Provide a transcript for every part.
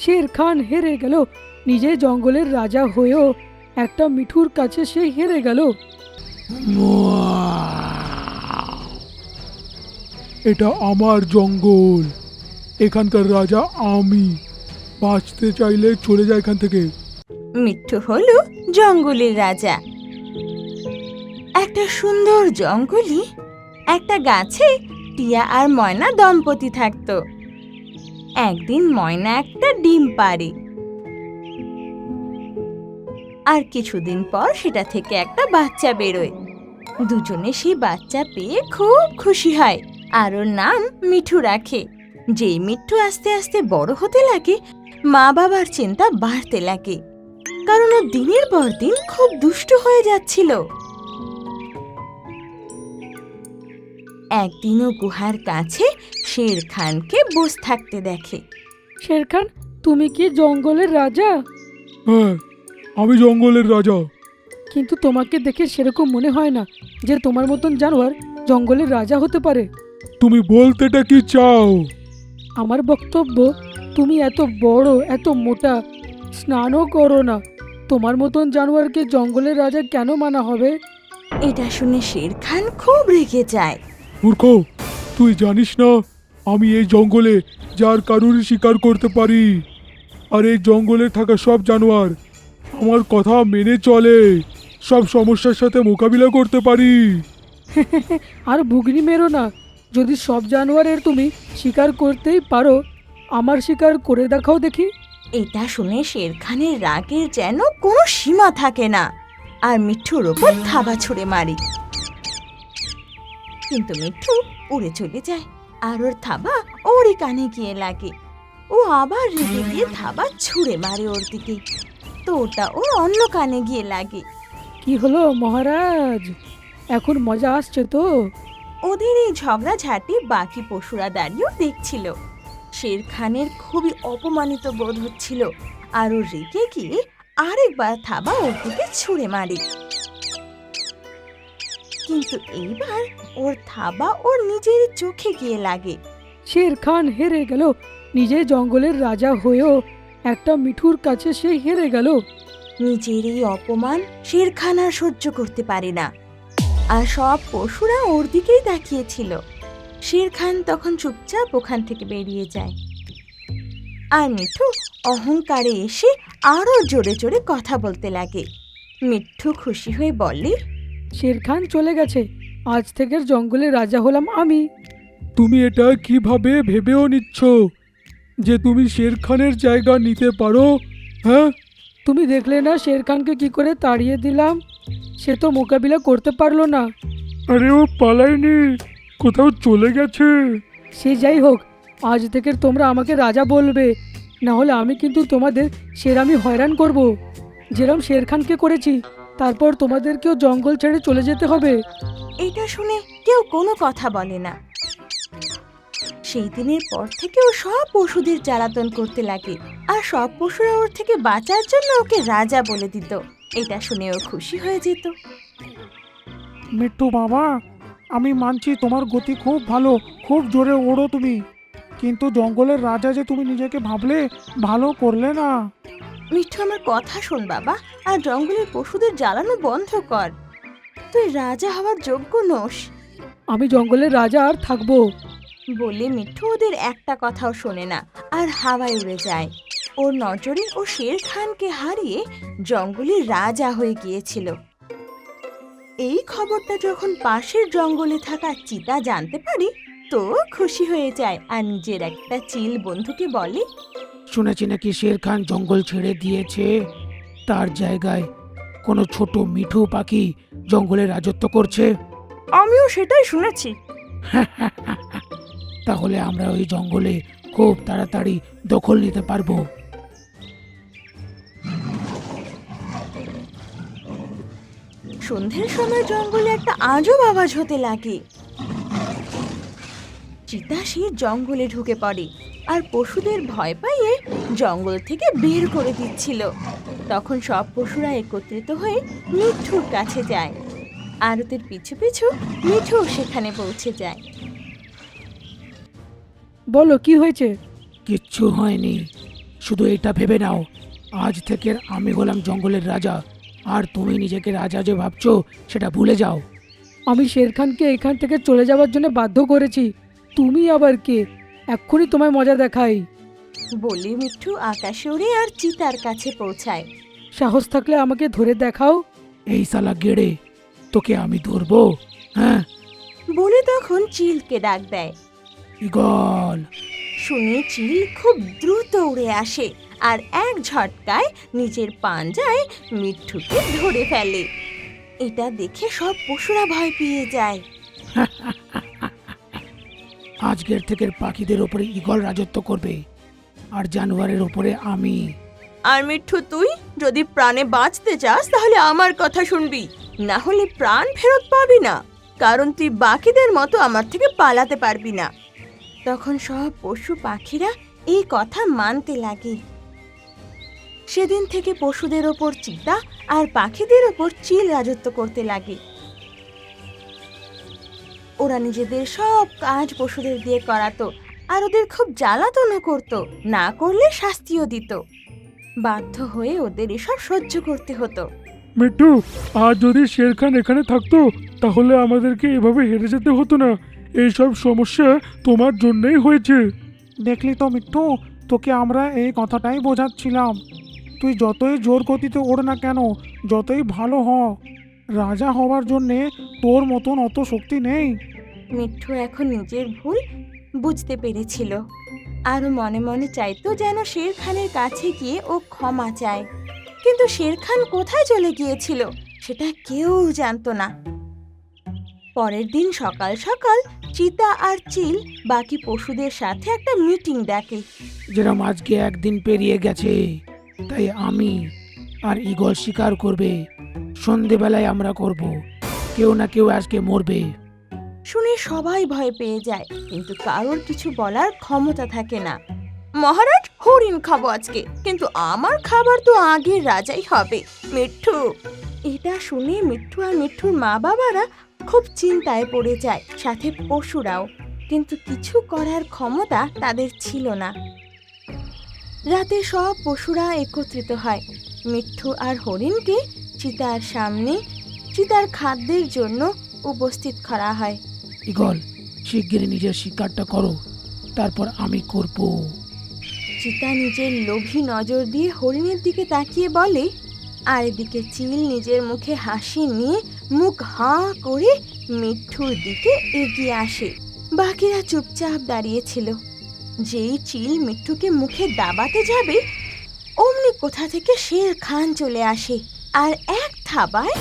শের খান হেরে গেল, নিজে জঙ্গলের রাজা হয়েও একটা মিঠুর কাছে সে হেরে গেল। এটা আমার জঙ্গল, এখানকার রাজা আমি। বাঁচতে চাইলে চলে যায় এখান থেকে। মিঠু হলো জঙ্গলের রাজা। একটা সুন্দর জঙ্গলে একটা গাছে টিয়া আর ময়না দম্পতি থাকতো। একদিন ময়না একটা ডিম পাড়ে, আর কিছুদিন পর সেটা থেকে একটা বাচ্চা বেরোয়। দুজনে সেই বাচ্চা পেয়ে খুব খুশি হয় আর ওর নাম মিঠু রাখে। যেই মিঠু আস্তে আস্তে বড় হতে লাগে, মা বাবার চিন্তা বাড়তে লাগে, কারণ ও দিনের পর দিন খুব দুষ্ট হয়ে যাচ্ছিল। একদিনও গুহার কাছে শের খানকে বসে থাকতে দেখে। শের খান, তুমি কি জঙ্গলের রাজা? হ্যাঁ, আমি জঙ্গলের রাজা। কিন্তু তোমাকে দেখে সেরকম মনে হয় না যে তোমার মতন জানোয়ার জঙ্গলের রাজা হতে পারে। তুমি বলতেটা কি চাও? আমার বক্তব্য, তুমি এত বড়, এত মোটা, স্নানও করো না, তোমার মতন জানোয়ারকে জঙ্গলের রাজা কেন মানা হবে? এটা শুনে শের খান খুব রেগে যায়। মূর্খ, তুই জানিস না আমি এই জঙ্গলে যার কারুরই শিকার করতে পারি, আর এই জঙ্গলে থাকা সব জানোয়ার আমার কথা মেনে চলে, সব সমস্যার সাথে মোকাবিলা করতে পারি। আর ভুগনি মেরো না। যদি সব জানোয়ারের তুমি শিকার করতেই পারো, আমার শিকার করে দেখাও দেখি। এটা শুনে শের খানের রাগের যেন কোনো সীমা থাকে না, আর মিঠুর ওপর থাবা ছুঁড়ে মারে। কিন্তু মিঠু উড়ে চলে যায়, আর ওর থাবা ওরই কানে গিয়ে লাগে। ও আবার রেগে গিয়ে থাবা ছুঁড়ে মারে ওর দিকে, তো ওটা ওর অন্য কানে গিয়ে লাগে। কি হলো মহারাজ, এখন মজা আসছে তো? ওদের এই ঝগড়াঝাটি বাকি পশুরা দাঁড়িয়েও দেখছিল। শের খানের খুবই অপমানিত বোধ হচ্ছিল, আর ও রেগে গিয়ে আরেকবার থাবা ওর দিকে ছুঁড়ে মারে। কিন্তু এইবার ওর থাবা ওর নিজের চোখে গিয়ে লাগে। শের খান হেরে গেল, নিজে জঙ্গলের রাজা হয়েও একটা মিঠুর কাছে সে হেরে গেল। নিজের এই অপমান শের খান আর সহ্য করতে পারে না, আর সব পশুরা ওর দিকেই তাকিয়েছিল। শের খান তখন চুপচাপ ওখান থেকে বেরিয়ে যায়, আর মিঠু অহংকারে এসে আরো জোরে জোরে কথা বলতে লাগে। মিঠু খুশি হয়ে বলে, শের খান চলে গেছে, আজ থেকে জঙ্গলের রাজা হলাম আমি। তুমি এটা কিভাবে ভেবেও নিচ্ছ যে তুমি শের খানের জায়গা নিতে পারো? হ্যাঁ, তুমি দেখলে না শের খানকে কি করে তাড়িয়ে দিলাম? সে তো মোকাবিলা করতে পারলো না। আরে ও পালায়নি, কোথাও চলে গেছে। সে যাই হোক, আজ থেকে তোমরা আমাকে রাজা বলবে, না হলে আমি কিন্তু তোমাদের শেরামি হয়রান করব, যেরম শের খানকে করেছি। তারপর তোমাদেরকেও জঙ্গল ছেড়ে চলে যেতে হবে। এটা শুনে কেউ কোনো কথা বলে না। সেই দিনের পর থেকে ও সব পশুদের জ্বালাতন করতে লাগে, আর সব পশুরা ওর থেকে বাঁচার জন্য ওকে রাজা বলে দিত। এটা শুনে ও খুশি হয়ে যেত। মিট্টু বাবা, আমি মানছি তোমার গতি খুব ভালো, খুব জোরে ওড়ো তুমি, কিন্তু জঙ্গলের রাজা যে তুমি নিজেকে ভাবলে, ভালো করলে না। মিঠু, আমার কথা শোন বাবা, আর জঙ্গলের পশুদের জ্বালানো বন্ধ কর। তুই রাজা হওয়ার যোগ্য নোস। আমি জঙ্গলের রাজা আর থাকবো। বলে মিঠু ওদের একটা কথাও শোনে না, আর হাওয়ায় উড়ে যায়। ওর নজরে ও শের খানকে হারিয়ে জঙ্গলের রাজা হয়ে গিয়েছিল। এই খবরটা যখন পাশের জঙ্গলে থাকা চিতা জানতে পারে, তো খুশি হয়ে যায়, আর নিজের একটা চিল বন্ধুকে বলে, শুনেছি নাকি শের খান জঙ্গল ছেড়ে দিয়েছে, তার জায়গায় কোনো ছোট মিঠু পাখি জঙ্গলে রাজত্ব করছে। আমিও সেটাই শুনেছি। তাহলে আমরা ওই জঙ্গলে খুব তাড়াতাড়ি দখল নিতে পারবো। সন্ধ্যের সময় জঙ্গলে একটা আজব আওয়াজ হতে লাগে। চিতা সেই জঙ্গলে ঢুকে পড়ে, আর পশুদের ভয় পাইয়ে জঙ্গল থেকে বের করে দিচ্ছিল। তখন সব পশুরা একত্রিত হয়ে মিঠুর কাছে যায়, আর ওদের পিছু পিছু মিঠু সেখানে পৌঁছে যায়। বলো কি হয়েছে? কিচ্ছু হয়নি, শুধু এটা ভেবে নাও, আজ থেকে আমি হলাম জঙ্গলের রাজা, আর তুমি নিজেকে রাজা যে ভাবছো সেটা ভুলে যাও। আমি শের খানকে এখান থেকে চলে যাওয়ার জন্য বাধ্য করেছি, তুমি আবার কে? এক্ষুনি তোমায় মজা দেখাই। বলে মিঠু আকাশে উড়ে আর চিতার কাছে পৌঁছায়। সাহস থাকলে আমাকে ধরে দেখাও। এই শালা গেড়ে, তোকে আমি ধরবো? হ্যাঁ, বলে তখন চিলকে ডাক দেয়। ঈগল। শুনে চিল খুব দ্রুত উড়ে আসে আর এক ঝটকায় নিজের পাঞ্জায় মিঠুকে ধরে ফেলে। এটা দেখে সব পশুরা ভয় পেয়ে যায়। আজকের থেকে পাখিদের ওপরে ঈগল রাজত্ব করবে, আর জানোয়ারের ওপরে আমি। আর মিঠু, তুই যদি প্রাণে বাঁচতে চাস তাহলে আমার কথা শুনবি, না হলে প্রাণ ফেরত পাবি না, কারণ তুই বাকিদের মতো আমার থেকে পালাতে পারবি না। তখন সব পশু পাখিরা এই কথা মানতে লাগে। সেদিন থেকে পশুদের ওপর চিতা আর পাখিদের ওপর চিল রাজত্ব করতে লাগে। ওরা নিজেদের সব কাজ পশুদের দিয়ে করাতো আর ওদের খুব জ্বালাতনও করতো, না করলে শাস্তিও দিত। বাধ্য হয়ে ওদের এসব সহ্য করতে হতো। মিঠু, আর যদি শের খান এখানে থাকতো তাহলে আমাদেরকে এভাবে হেরে যেতে হতো না। এইসব সমস্যা তোমার জন্যই হয়েছে। দেখলি তো মিঠু, তোকে আমরা এই কথাটাই বোঝাচ্ছিলাম। তুই যতই জোর গতিতে ওড় না কেন, যতই ভালো হ, রাজা হওয়ার জন্যে তোর মতন অত শক্তি নেই। মিঠু এখন নিজের ভুল বুঝতে পেরেছিল আর মনে মনে চাইতো যেন শের খানের কাছে গিয়ে ও ক্ষমা চায়, কিন্তু শের খান কোথায় চলে গিয়েছিল সেটা কেউ জানতো না। পরের দিন সকাল সকাল চিতা আর চিল বাকি পশুদের সাথে একটা মিটিং ডাকে। যেরকম আজকে একদিন পেরিয়ে গেছে, তাই আমি আর ঈগল শিকার করবে। সন্ধেবেলায় আমরা করব, কেউ না কেউ আজকে মরবে। শুনে সবাই ভয় পেয়ে যায়, কিন্তু কারোর কিছু বলার ক্ষমতা থাকে না। মহারাজ, হরিণ খাবো আজকে, কিন্তু আমার খাবার তো আগের রাজাই হবে, মিঠু। এটা শুনে মিঠু আর মিঠুর মা বাবারা খুব চিন্তায় পড়ে যায়, সাথে পশুরাও, কিন্তু কিছু করার ক্ষমতা তাদের ছিল না। রাতে সব পশুরা একত্রিত হয়। মিঠু আর হরিণকে চিতার সামনে চিতার খাদ্যের জন্য উপস্থিত করা হয়। ঈগল, শিগগিরই নিজের শিকারটা করো, তারপর আমি করব। চিতা নিজের লোভী নজর দিয়ে হরিণের দিকে তাকিয়ে বলে, আর এদিকে চিল নিজের মুখে হাসি নিয়ে মুখ হাঁ করে মিঠুর দিকে এগিয়ে আসে। বাকিরা চুপচাপ দাঁড়িয়েছিল। যেই চিল মিঠুকে মুখে দাবাতে যাবে, অমনি কোথা থেকে শের খান চলে আসে আর এক থাবায়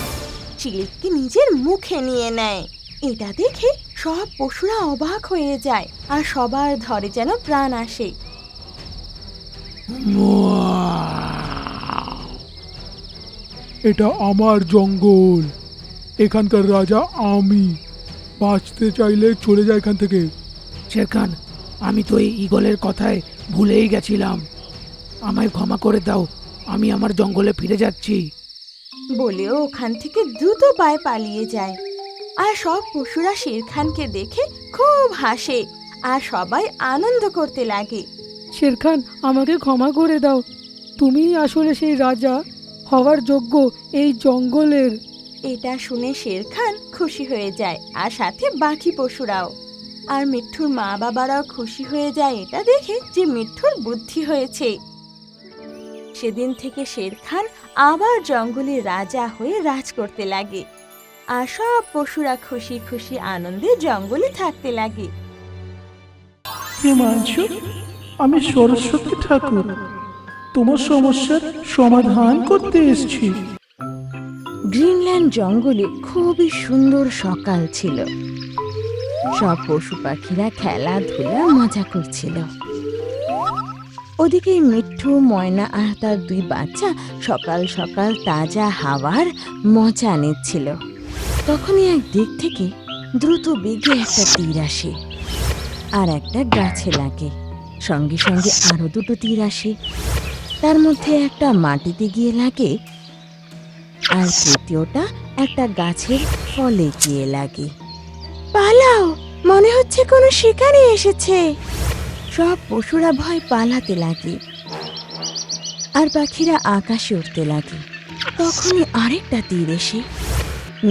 চিলকে নিজের মুখে নিয়ে নেয়। এটা দেখে সব পশুরা অবাক হয়ে যায় আর সবার ধরে যেন প্রাণ আসে। এটা আমার জঙ্গল, এখানকার রাজা আমি। বাঁচতে চাইলে চলে যায় এখান থেকে। শের খান, আমি তো এই ঈগলের কথায় ভুলেই গেছিলাম, আমায় ক্ষমা করে দাও, আমি আমার জঙ্গলে ফিরে যাচ্ছি। বলেও ওখান থেকে দ্রুত পায়ে পালিয়ে যায়। আর সব পশুরা শের খানকে দেখে খুব হাসে আর সবাই আনন্দ করতে লাগে। শের খান, আমাকে ক্ষমা করে দাও, তুমিই আসলে সেই রাজা হওয়ার যোগ্য এই জঙ্গলের। এটা শুনে শের খান খুশি হয়ে যায় আর সাথে বাকি পশুরাও। আর মিঠুর মা বাবারাও খুশি হয়ে যায় এটা দেখে যে মিঠুর বুদ্ধি হয়েছে। সেদিন থেকে শের খান আবার জঙ্গলের রাজা হয়ে রাজ করতে লাগে আর সব পশুরা খুশি খুশি আনন্দে জঙ্গলে থাকতে লাগে। হিমাংশু, আমি সরস্বতী ঠাকুর, তোমার সমস্যার সমাধান করতে এসেছি। গ্রিনল্যান্ড জঙ্গলে খুবই সুন্দর সকাল ছিল। সব পশু পাখিরা খেলাধুলা মজা করছিল। ওদিকে মিঠু, ময়না আর তার দুই বাচ্চা সকাল সকাল তাজা হাওয়ার মজা নিচ্ছিল। তখনই এক দিক থেকে দ্রুত বেগে একটা তীর আসে আর একটা গাছে লাগে। সঙ্গে সঙ্গে আরো দুটো তীর আসে, তার মধ্যে একটা মাটিতে গিয়ে লাগে আর তৃতীয়টা একটা গাছের ফলে গিয়ে লাগে। পালাও, মনে হচ্ছে কোনো শিকারী এসেছে। সব পশুরা ভয় পালাতে লাগে। আর পাখিরা আকাশে উঠতে লাগে। তখনই আরেকটা তীর এসে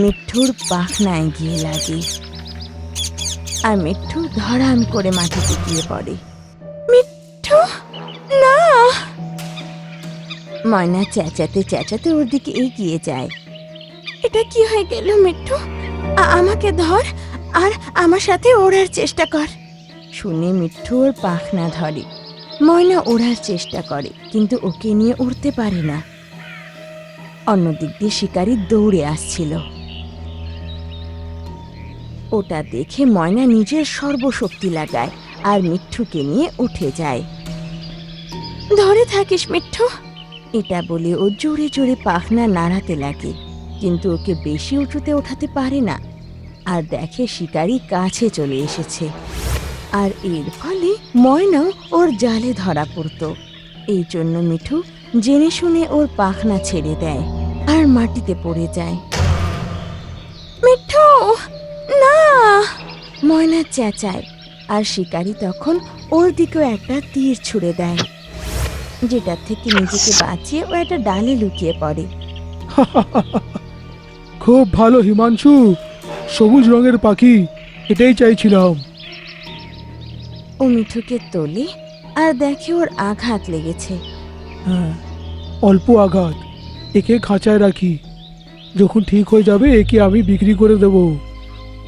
মিঠুর পাখনায় গিয়ে লাগে, আর মিঠু ধড়াম করে মাটিতে গিয়ে পড়ে। মিঠু, না! ময়না চেঁচাতে চেঁচাতে ওর দিকে এগিয়ে যায়। এটা কি হয়ে গেল মিঠু? আমাকে ধর আর আমার সাথে ওড়ার চেষ্টা কর। শুনে মিঠু ওর পাখনা ধরে। ময়না ওড়ার চেষ্টা করে, কিন্তু ওকে নিয়ে উড়তে পারে না। অন্যদিক দিয়ে শিকারী দৌড়ে আসছিল। ওটা দেখে ময়না নিজের সর্বশক্তি লাগায় আর মিঠুকে নিয়ে উঠে যায়। ধরে থাকিস মিঠু, এটা বলে ও জোরে জোরে পাখনা নাড়াতে লাগে, কিন্তু ওকে বেশি উঁচুতে ওঠাতে পারে না। আর দেখে শিকারী কাছে চলে এসেছে, আর এর ফলে ময়নাও ওর জালে ধরা পড়তো। এই জন্য মিঠু জেনে শুনে ওর পাখনা ছেড়ে দেয় আর মাটিতে পড়ে যায়। মিঠু, না! ময়না চেঁচায়, আর শিকারী তখন ওর দিকেও একটা তীর ছুঁড়ে দেয়, যেটা থেকে নিজেকে বাঁচিয়ে ও একটা ডালে লুকিয়ে পড়ে। খুব ভালো হিমাংশু, সবুজ রঙের পাখি, এটাই চাইছিলাম। ও মিঠুকে তোলে আর দেখে ওর আঘাত লেগেছে। হ্যাঁ, অল্প আঘাত, একে খাঁচায় রাখি। যখন ঠিক হয়ে যাবে একে আমি বিক্রি করে দেব।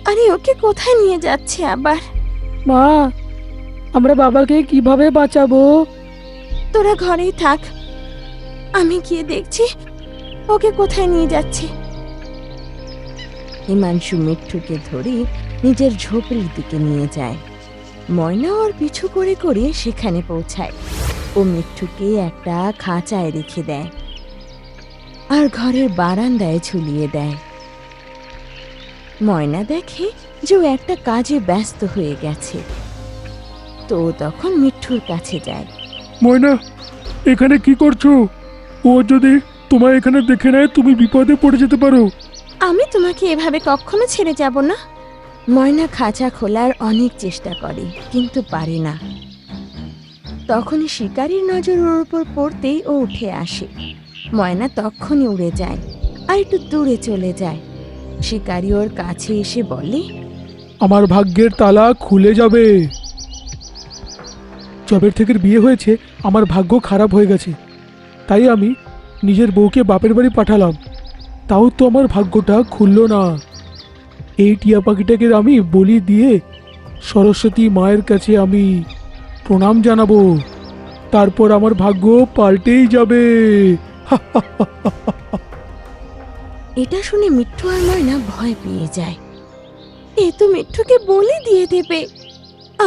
আরে ওকে কোথায় নিয়ে যাচ্ছে আবার? মা, আমরা বাবাকে কিভাবে বাঁচাবো? তোরা ঘরেই থাক, আমি গিয়ে দেখছি ওকে কোথায় নিয়ে যাচ্ছে। হিমাংশু মিঠুকে ধরে নিজের ঝোপড়ির দিকে নিয়ে যায়। ময়না ওর পিছু করে করে সেখানে পৌঁছায়। ও মিঠুকে একটা খাঁচায় রেখে দেয় আর ঘরের বারান্দায় ঝুলিয়ে দেয়। ময়না দেখে যে ও একটা কাজে ব্যস্ত হয়ে গেছে, তো ও তখন মিঠুর কাছে যায়। ময়না, এখানে কি করছো? ও যদি তোমায় এখানে দেখে নেয় তুমি বিপদে পড়ে যেতে পারো। আমি তোমাকে এভাবে কখনো ছেড়ে যাব না। ময়না খাঁচা খোলার অনেক চেষ্টা করে, কিন্তু পারে না। তখনই শিকারীর নজর ওর উপর পড়তেই ও উঠে আসে। ময়না তখনই উড়ে যায় আর একটু দূরে চলে যায়। শিকারী ওর কাছে এসে বলে, আমার ভাগ্যের তালা খুলে যাবে। জবের থেকে বিয়ে হয়েছে, আমার ভাগ্য খারাপ হয়ে গেছে, তাই আমি নিজের বউকে বাপের বাড়ি পাঠালাম। তাও তো আমার ভাগ্যটা খুলল না। এই টিয়া পাখিটাকে আমি বলি দিয়ে সরস্বতী মায়ের কাছে আমি প্রণাম জানাবো, তারপর আমার ভাগ্য পাল্টেই যাবে। এটা শুনে মিঠু আর ময়না ভয় পেয়ে যায়। এ তো মিঠুকে বলি দিয়ে দেবে।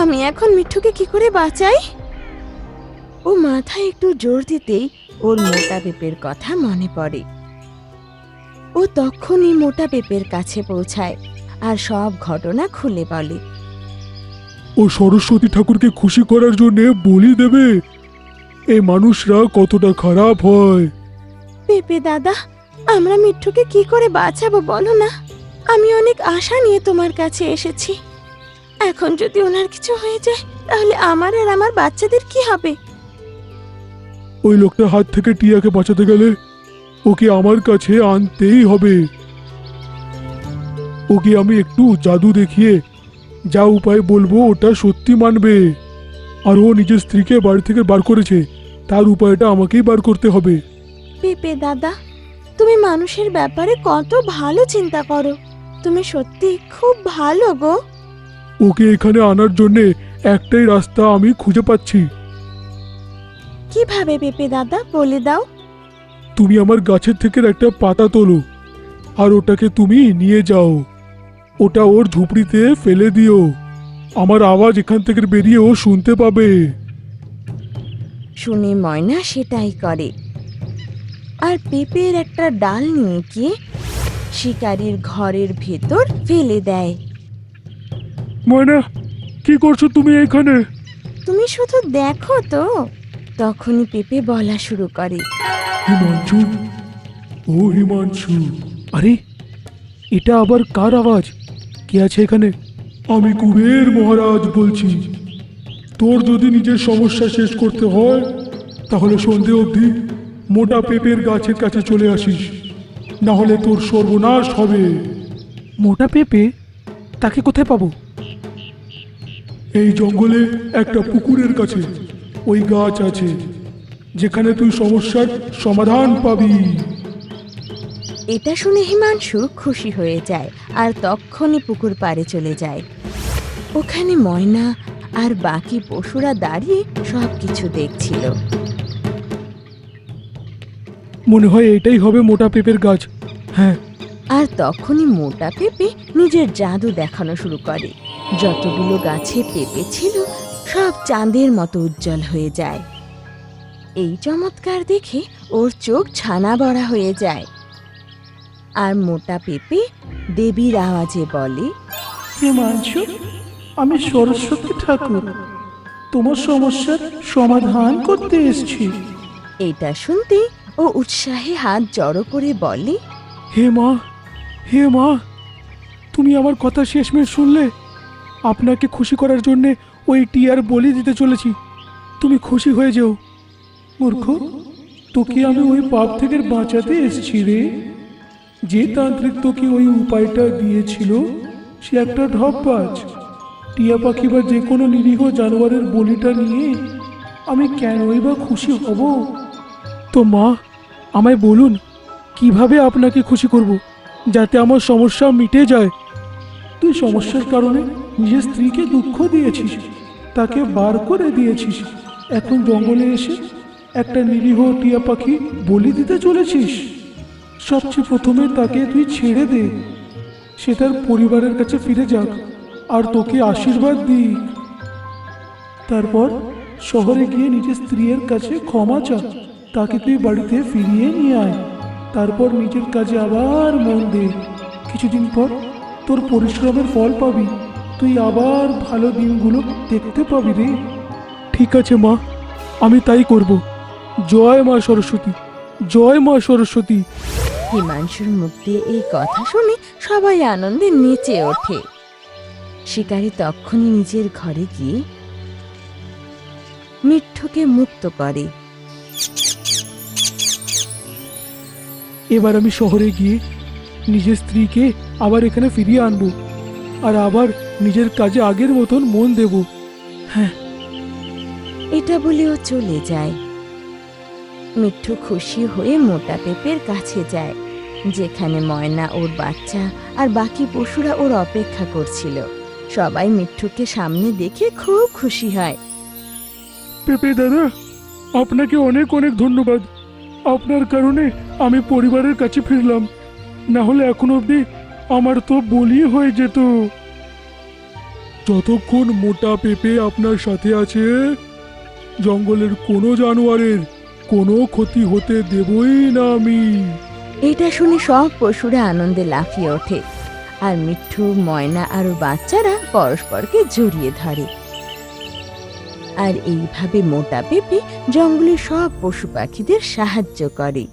আমি এখন মিঠুকে কি করে বাঁচাই? ও মাথায় একটু জোর দিতেই ওর মোটা পেঁপের কথা মনে পড়ে। ও তখনই মোটা পেঁপের কাছে পৌঁছায় আর সব ঘটনা খুলে বলে। ও সরস্বতী ঠাকুরকে খুশি করার জন্য বলি দেবে। এই মানুষরা কতটা খারাপ হয়। পেঁপে দাদা, আমরা মিঠুকে কি করে বাঁচাবো বলো না? আমি অনেক আশা নিয়ে তোমার কাছে এসেছি। এখন যদি ওনার কিছু হয়ে যায় তাহলে আমার আর আমার বাচ্চাদের কি হবে? ওই লোকটার হাত থেকে টিয়াকে বাঁচাতে গেলে ওকে আমার কাছে আনতেই হবে। ওকে আমি একটু জাদু দেখিয়ে যা উপায় বলবো ওটা সত্যি মানবে। আর ও নিজের স্ত্রীকে বাড়ি থেকে বার করেছে, তার উপায়টা আমাকেই বার করতে হবে। পেঁপে দাদা, তুমি মানুষের ব্যাপারে কত ভালো চিন্তা করো। তুমি সত্যি খুব ভালো গো। ওকে এখানে আনার জন্যে একটাই রাস্তা আমি খুঁজে পাচ্ছি। কিভাবে পেঁপে দাদা, বলে দাও। তুমি আমার গাছের থেকে একটা পাতা তোলো আর ওটাকে তুমি নিয়ে যাও। ওটা ওর ঝুপড়িতে ফেলে দিও। আমার আওয়াজ এখান থেকে বেরিয়ে ও শুনতে পাবে। শুনে ময়না সেটাই করে আর পেঁপের একটা ডাল নিয়ে গিয়ে শিকারীর ঘরের ভেতর ফেলে দেয়। ময়না, কি করছো তুমি এখানে? তুমি শুধু দেখো তো। তখনই পেঁপে বলা শুরু করে। হিমাংশু, ও হিমাংশু। আরে, এটা আবার কার আওয়াজ? কে আছে এখানে? আমি কুবের মহারাজ বলছি। তোর যদি নিজের সমস্যা শেষ করতে হয় তাহলে সন্ধে অবধি মোটা পেঁপের গাছের কাছে চলে আসিস, না হলে তোর সর্বনাশ হবে। মোটা পেঁপে? তাকে কোথায় পাবো? এই জঙ্গলে একটা পুকুরের কাছে ওই গাছ আছে, যেখানে তুই সমস্যার সমাধান পাবি। এটা শুনে হিমাংশু খুশি হয়ে যায় আর তক্ষণই পুকুর পাড়ে চলে যায়। ওখানে ময়না আর বাকি পশুরা দাঁড়িয়ে সবকিছু দেখছিল। মনে হয় এটাই হবে মোটা পেঁপের গাছ। হ্যাঁ, আর তখনই মোটা পেঁপে নিজের জাদু দেখানো শুরু করে। যতগুলো গাছে পেঁপে ছিল সব চাঁদের মতো উজ্জ্বল হয়ে যায়। এই চমৎকার দেখে ওর চোখ ছানা বড়া হয়ে যায়। আর মোটা পেঁপে দেবীর আওয়াজে বলে, হিমাংশু, আমি সরস্বতী ঠাকুর, তোমার সমস্যার সমাধান করতে এসেছি। এটা শুনতে ও উৎসাহে হাত জড়ো করে বলে, হে মা, হে মা, তুমি আমার কথা শেষমেশ শুনলে। আপনাকে খুশি করার জন্যে ওই টিয়ার বলি দিতে চলেছি। তুমি খুশি হয়ে যেও। মূর্খ, তোকে আমি ওই পাপ থেকে বাঁচাতে এসেছি রে। যে তান্ত্রিক তোকে ওই উপায়টা দিয়েছিল সে একটা ঢপবাজ। টিয়া পাখি বা যে কোনো নিরীহ জানোয়ারের বলিটা নিয়ে আমি কেনই বা খুশি হব? তো মা, আমায় বলুন কিভাবে আপনাকে খুশি করব, যাতে আমার সমস্যা মিটে যায়। তুই সমস্যার কারণে নিজের স্ত্রীকে দুঃখ দিয়েছিস, তাকে বার করে দিয়েছিস। এখন জঙ্গলে এসে একটা নিরীহ টিয়া পাখি বলি দিতে চলেছিস। সবচেয়ে প্রথমে তাকে তুই ছেড়ে দে, সে তার পরিবারের কাছে ফিরে যাক আর তোকে আশীর্বাদ দিক। তারপর শহরে গিয়ে নিজের স্ত্রীর কাছে ক্ষমা চা, তাকে তুই বাড়িতে ফিরিয়ে নিয়ে আয়। তারপর নিজের কাজে আবার মন দে। কিছুদিন পর তোর পরিশ্রমের ফল পাবি, তুই আবার ভালো দিনগুলো দেখতে পাবি রে। ঠিক আছে মা, আমি তাই করব। জয় মা সরস্বতী, জয় মা সরস্বতী। হিমাংশুর মুখ দিয়ে এই কথা শুনে সবাই আনন্দে নেচে ওঠে। শিকারী তখনই নিজের ঘরে গিয়ে মিঠুকে মুক্ত করে। এবার আমি শহরে গিয়ে নিজের স্ত্রীকে আবার এখানে ফিরিয়ে আনবো আর আবার নিজের কাজে আগের মতন মন দেব। হ্যাঁ, এটা বলেও চলে যায়। মিঠু খুশি হয়ে মোটা পেঁপের কাছে যায়, যেখানে ময়না ওর বাচ্চা আর বাকি পশুরা ওর অপেক্ষা করছিল। সবাই মিঠুকে সামনে দেখে খুব খুশি হয়। পেঁপে দাদা, আপনাকে অনেক অনেক ধন্যবাদ। আপনার কারণে আমি পরিবারের কাছে ফিরলাম, না হলে এখন অবধি আমার তো বলি হয়ে যেত। যতক্ষণ মোটা পেঁপে আপনার সাথে আছে, জঙ্গলের কোনো জানোয়ারের কোনো ক্ষতি হতে দেবই না আমি। এটা শুনে সব পশুরা আনন্দে লাফিয়ে ওঠে আর মিঠু, ময়না আর ওর বাচ্চারা পরস্পরকে জড়িয়ে ধরে। আর এইভাবে মোটা পেঁপে জঙ্গলের সব পশু পাখিদের সাহায্য করে।